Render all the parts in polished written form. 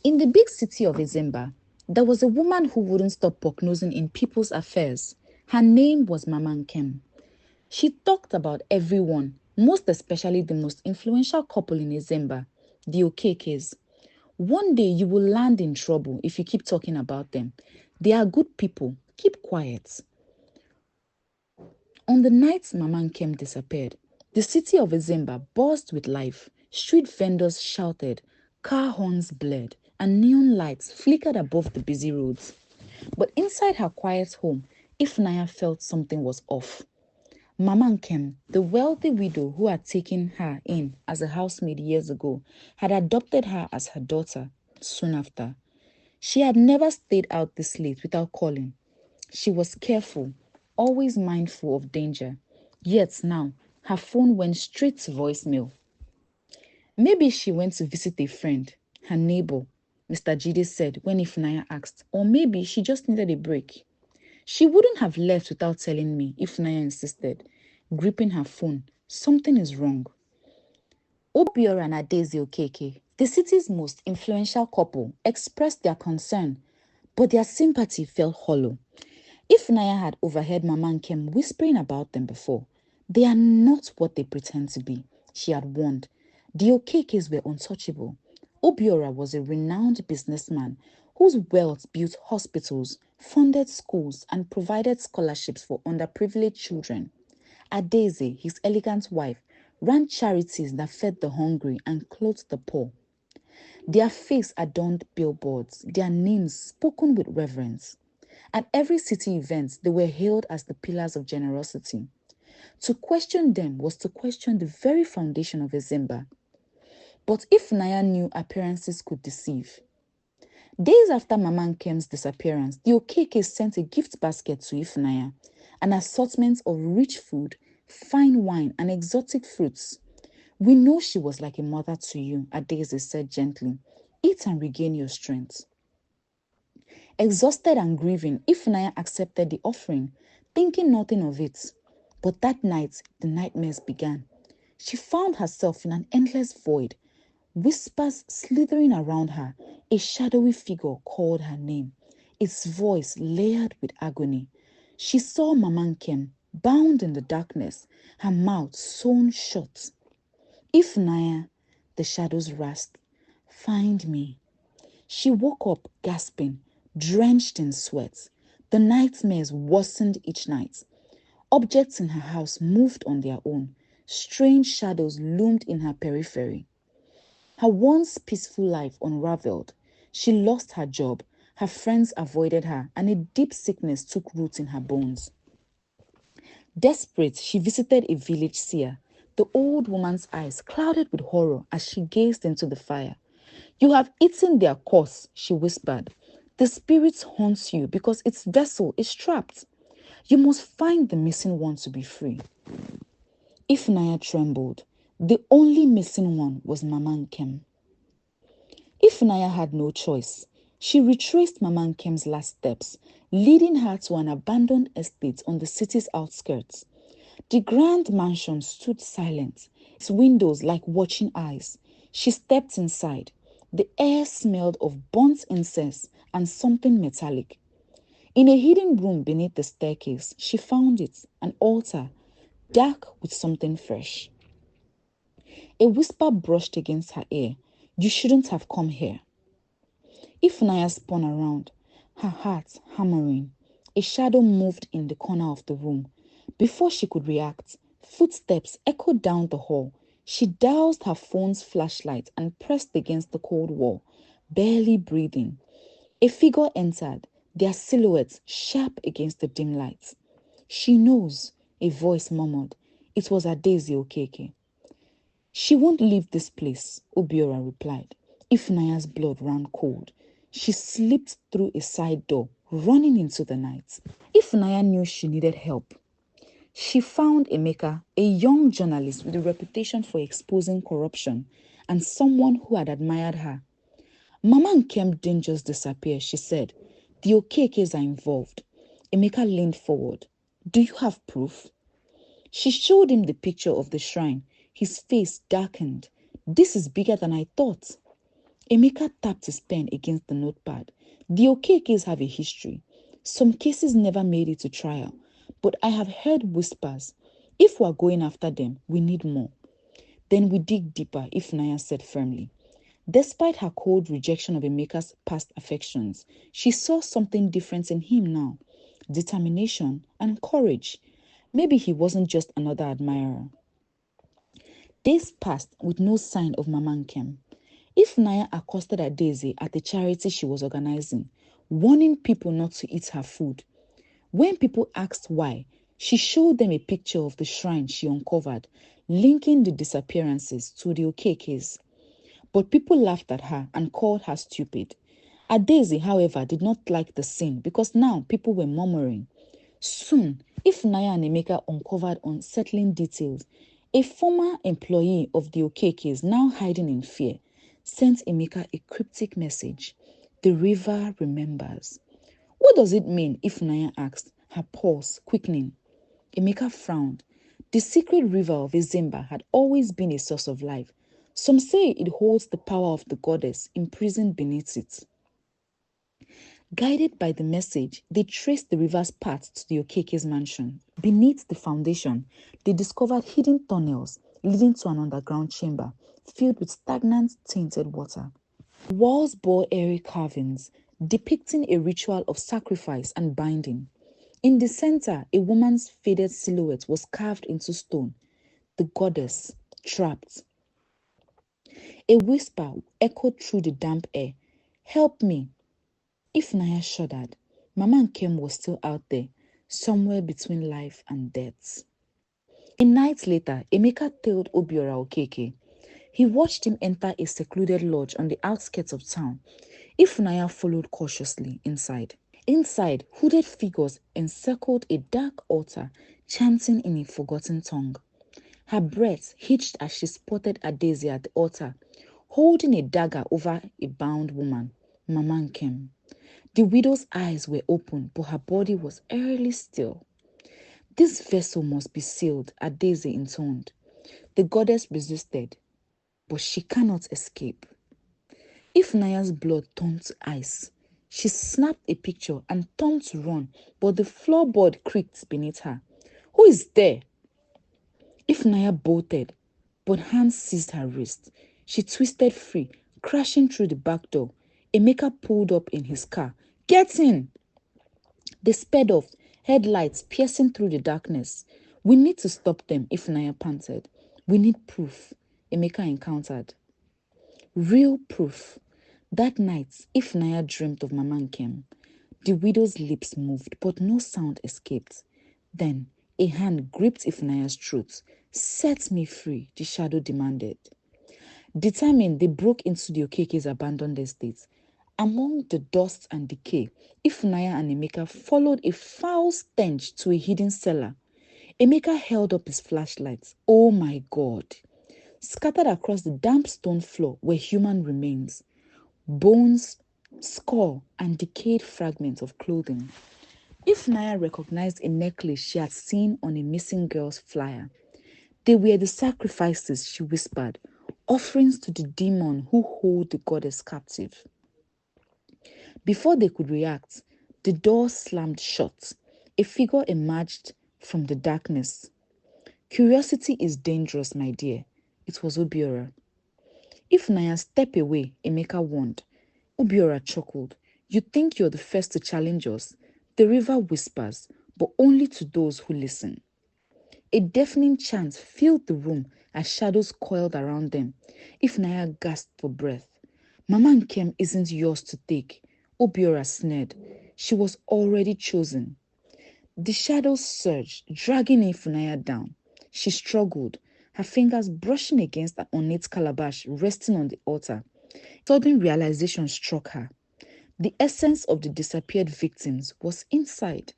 In the big city of Ezemba, there was a woman who wouldn't stop poke-nosing in people's affairs. Her name was Mama Nkem. She talked about everyone, most especially the most influential couple in Ezemba, the Okekes. One day you will land in trouble if you keep talking about them. They are good people. Keep quiet. On the night Mama Nkem disappeared, the city of Ezemba buzzed with life. Street vendors shouted, car horns blared, and neon lights flickered above the busy roads. But inside her quiet home, Ifunanaya felt something was off. Mama Nkem, the wealthy widow who had taken her in as a housemaid years ago, had adopted her as her daughter soon after. She had never stayed out this late without calling. She was careful, always mindful of danger. Yet now, her phone went straight to voicemail. Maybe she went to visit a friend, her neighbor, Mr. Jide said when Ifunanaya asked, or maybe she just needed a break. She wouldn't have left without telling me, Ifunanaya insisted, gripping her phone. Something is wrong. Obiora and Adaeze Okeke, the city's most influential couple, expressed their concern, but their sympathy felt hollow. Ifunanaya had overheard Mama Nkem whispering about them before. They are not what they pretend to be, she had warned. The Okekes were untouchable. Obiora was a renowned businessman whose wealth built hospitals, funded schools, and provided scholarships for underprivileged children. Adaeze, his elegant wife, ran charities that fed the hungry and clothed the poor. Their face adorned billboards, their names spoken with reverence. At every city event, they were hailed as the pillars of generosity. To question them was to question the very foundation of Ezemba. But Ifunanaya knew appearances could deceive. Days after Mama Nkem's disappearance, the Okeke sent a gift basket to Ifunanaya, an assortment of rich food, fine wine, and exotic fruits. We know she was like a mother to you, Adaeze said gently. Eat and regain your strength. Exhausted and grieving, Ifunanaya accepted the offering, thinking nothing of it. But that night, the nightmares began. She found herself in an endless void. Whispers slithering around her, a shadowy figure called her name, its voice layered with agony. She saw Mama Nkem, bound in the darkness, her mouth sewn shut. Ifunanaya, the shadows rasped, find me. She woke up gasping, drenched in sweat. The nightmares worsened each night. Objects in her house moved on their own. Strange shadows loomed in her periphery. Her once peaceful life unraveled. She lost her job, her friends avoided her, and a deep sickness took root in her bones. Desperate, she visited a village seer. The old woman's eyes clouded with horror as she gazed into the fire. You have eaten their corpse, she whispered. The spirit haunts you because its vessel is trapped. You must find the missing one to be free. Ifunanaya trembled. The only missing one was Mama Nkem. Ifunanaya had no choice. She retraced Mama Nkem's last steps, leading her to an abandoned estate on the city's outskirts. The grand mansion stood silent, its windows like watching eyes. She stepped inside. The air smelled of burnt incense and something metallic. In a hidden room beneath the staircase, she found it, an altar, dark with something fresh. A whisper brushed against her ear. You shouldn't have come here. Ifunanaya spun around, her heart hammering. A shadow moved in the corner of the room. Before she could react, footsteps echoed down the hall. She doused her phone's flashlight and pressed against the cold wall, barely breathing. A figure entered, their silhouettes sharp against the dim lights. She knows, a voice murmured. It was Adaeze Okeke. She won't leave this place, Obiora replied. Ifunaya's blood ran cold. She slipped through a side door, running into the night. Ifunanaya knew she needed help. She found Emeka, a young journalist with a reputation for exposing corruption, and someone who had admired her. Mama Nkem didn't just disappear, she said. The Okekes are involved. Emeka leaned forward. Do you have proof? She showed him the picture of the shrine. His face darkened. This is bigger than I thought. Emeka tapped his pen against the notepad. The Okekes have a history. Some cases never made it to trial, but I have heard whispers. If we're going after them, we need more. Then we dig deeper, Ifunanaya said firmly. Despite her cold rejection of Emeka's past affections, she saw something different in him now. Determination and courage. Maybe he wasn't just another admirer. Days passed with no sign of Mama Nkem. Ifunanaya accosted Adaeze at the charity she was organizing, warning people not to eat her food. When people asked why, she showed them a picture of the shrine she uncovered, linking the disappearances to the Okekes. But people laughed at her and called her stupid. Adaeze, however, did not like the scene because now people were murmuring. Soon, Ifunanaya and Emeka uncovered unsettling details. A former employee of the Okekes, now hiding in fear, sent Emeka a cryptic message. The river remembers. What does it mean? Ifunanaya asked, her pulse quickening. Emeka frowned. The secret river of Ezemba had always been a source of life. Some say it holds the power of the goddess imprisoned beneath it. Guided by the message, they traced the river's path to the Okeke's mansion. Beneath the foundation, they discovered hidden tunnels leading to an underground chamber filled with stagnant, tainted water. The walls bore airy carvings, depicting a ritual of sacrifice and binding. In the center, a woman's faded silhouette was carved into stone, the goddess, trapped. A whisper echoed through the damp air. Help me. Ifunanaya shuddered. Mama Nkem was still out there, somewhere between life and death. A night later, Emeka tailed Obiora Okeke. He watched him enter a secluded lodge on the outskirts of town. Ifunanaya followed cautiously inside. Inside, hooded figures encircled a dark altar, chanting in a forgotten tongue. Her breath hitched as she spotted Adaeze at the altar, holding a dagger over a bound woman, Mama Nkem. The widow's eyes were open, but her body was eerily still. This vessel must be sealed, Adaeze intoned. The goddess resisted, but she cannot escape. Ifunaya's blood turned to ice. She snapped a picture and turned to run, but the floorboard creaked beneath her. Who is there? Ifunanaya bolted, but hands seized her wrist. She twisted free, crashing through the back door. Emeka pulled up in his car. Get in! They sped off, headlights piercing through the darkness. We need to stop them, Ifunanaya panted. We need proof, Emeka encountered. Real proof. That night, Ifunanaya dreamt of Mama Nkem. The widow's lips moved, but no sound escaped. Then, a hand gripped Ifunaya's throat. Set me free, the shadow demanded. Determined, they broke into the Okeke's abandoned estate. Among the dust and decay, Ifunanaya and Emeka followed a foul stench to a hidden cellar. Emeka held up his flashlight. Oh my God! Scattered across the damp stone floor were human remains. Bones, skull, and decayed fragments of clothing. Ifunanaya recognized a necklace she had seen on a missing girl's flyer. They were the sacrifices, she whispered, offerings to the demon who hold the goddess captive. Before they could react, the door slammed shut. A figure emerged from the darkness. Curiosity is dangerous, my dear. It was Obiora. Ifunanaya, step away, Emeka warned. Obiora chuckled. You think you're the first to challenge us? The river whispers, but only to those who listen. A deafening chant filled the room as shadows coiled around them. Ifunanaya gasped for breath. Mama Nkem isn't yours to take. Obiora sneered. She was already chosen. The shadows surged, dragging Ifunanaya down. She struggled, her fingers brushing against an ornate calabash resting on the altar. Sudden realization struck her. The essence of the disappeared victims was inside.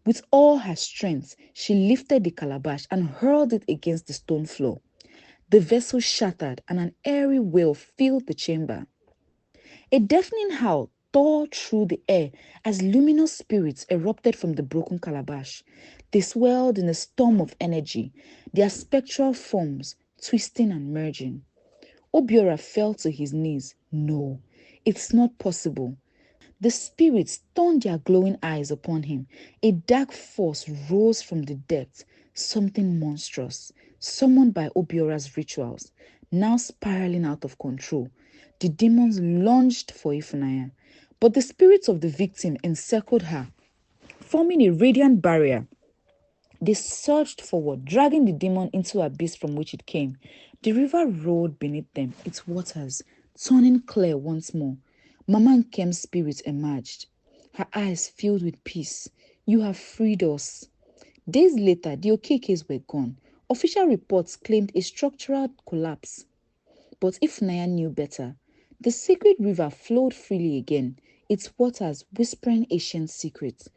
With all her strength, she lifted the calabash and hurled it against the stone floor. The vessel shattered and an airy wail filled the chamber. A deafening howl tore through the air as luminous spirits erupted from the broken calabash. They swirled in a storm of energy, their spectral forms twisting and merging. Obiora fell to his knees. No, it's not possible. The spirits turned their glowing eyes upon him. A dark force rose from the depths, something monstrous, summoned by Obiora's rituals, now spiraling out of control. The demons lunged for Ifunanaya, but the spirits of the victim encircled her, forming a radiant barrier. They surged forward, dragging the demon into the abyss from which it came. The river roared beneath them, its waters turning clear once more. Mama Nkem's spirit emerged, her eyes filled with peace. You have freed us. Days later, the Okekes were gone. Official reports claimed a structural collapse. But Ifunanaya knew better. The sacred river flowed freely again, its waters whispering ancient secrets.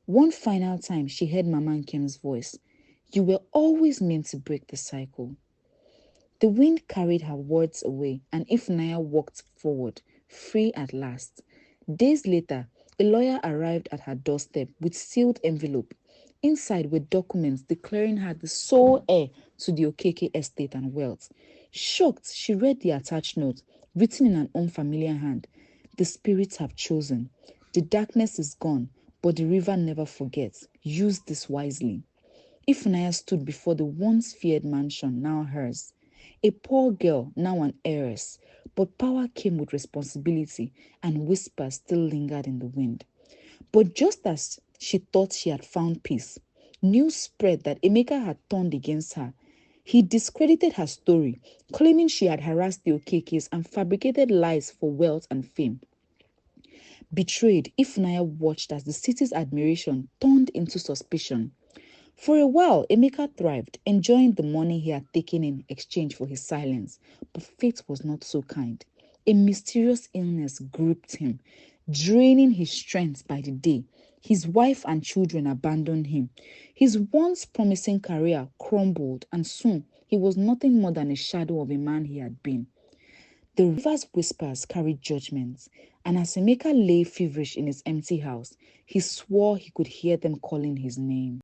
One final time, she heard Mama Nkem's voice. You were always meant to break the cycle. The wind carried her words away, and Ifunanaya walked forward, free at last. Days later, a lawyer arrived at her doorstep with sealed envelope. Inside were documents declaring her the sole heir to the Okeke estate and wealth. Shocked, she read the attached note, written in an unfamiliar hand. The spirits have chosen. The darkness is gone, but the river never forgets. Use this wisely. Ifunanaya stood before the once feared mansion, now hers. A poor girl, now an heiress, but power came with responsibility, and whispers still lingered in the wind. But just as she thought she had found peace, news spread that Emeka had turned against her. He discredited her story, claiming she had harassed the Okekes and fabricated lies for wealth and fame. Betrayed, Ifunanaya watched as the city's admiration turned into suspicion. For a while, Emeka thrived, enjoying the money he had taken in exchange for his silence. But fate was not so kind. A mysterious illness gripped him, draining his strength by the day. His wife and children abandoned him. His once promising career crumbled, and soon he was nothing more than a shadow of a man he had been. The river's whispers carried judgments, and as Emeka lay feverish in his empty house, he swore he could hear them calling his name.